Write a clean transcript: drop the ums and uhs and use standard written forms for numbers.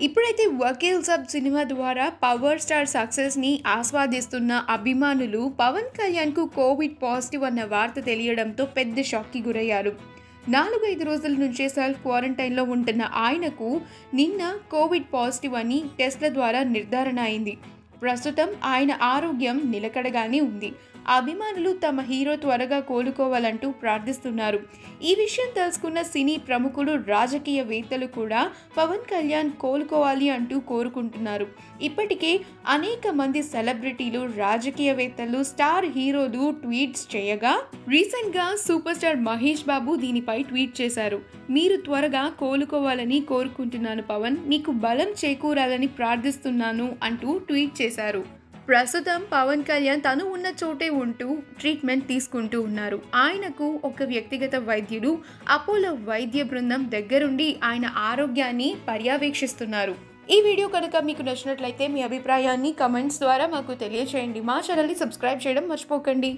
ఇప్పుడైతే 'వకీల్ సాబ్' సినిమా ద్వారా power star సక్సెస్‌ని ఆస్వాదిస్తున్న అభిమానులు పవన్ కళ్యాణ్‌కు కోవిడ్ పాజిటివ్ అన్న వార్త తెలియడంతో పెద్ద షాక్‌కి గురయ్యారు. 4-5 రోజుల నుంచే సెల్ఫ్ క్వారంటైన్‌లో ఉంటున్న ఆయనకు నిన్న కోవిడ్ పాజిటివ్ అని టెస్ట్‌ల ద్వారా నిర్ధారణ అయింది. ప్రస్తుతం ఆయన ఆరోగ్యం నిలకడగానే ఉంది. అభిమానులు తమ హీరో త్వరగా కోలుకోవాలంటూ ప్రార్థిస్తున్నారు. ఈ విషయం తెలుసుకున్న సినీ ప్రముఖులు, రాజకీయవేత్తలు కూడా పవన్ కళ్యాణ్ కోలుకోవాలి అంటూ కోరుకుంటున్నారు. ఇప్పటికే అనేక మంది సెలబ్రిటీలు, రాజకీయవేత్తలు, స్టార్ హీరోలు ట్వీట్స్ చేయగా రీసెంట్గా సూపర్ స్టార్ మహేష్ బాబు దీనిపై ట్వీట్ చేశారు. మీరు త్వరగా కోలుకోవాలని కోరుకుంటున్నాను పవన్, మీకు బలం చేకూరాలని ప్రార్థిస్తున్నాను అంటూ ట్వీట్ చేశారు. ప్రస్తుతం పవన్ కళ్యాణ్ తను ఉన్న చోటే ఉంటూ ట్రీట్మెంట్ తీసుకుంటూ ఉన్నారు. ఆయనకు ఒక వ్యక్తిగత వైద్యుడు, అపోలో వైద్య బృందం దగ్గరుండి ఆయన ఆరోగ్యాన్ని పర్యవేక్షిస్తున్నారు. ఈ వీడియో కనుక మీకు నచ్చినట్లయితే మీ అభిప్రాయాన్ని కమెంట్స్ ద్వారా మాకు తెలియచేయండి. మా ఛానల్ని సబ్స్క్రైబ్ చేయడం మర్చిపోకండి.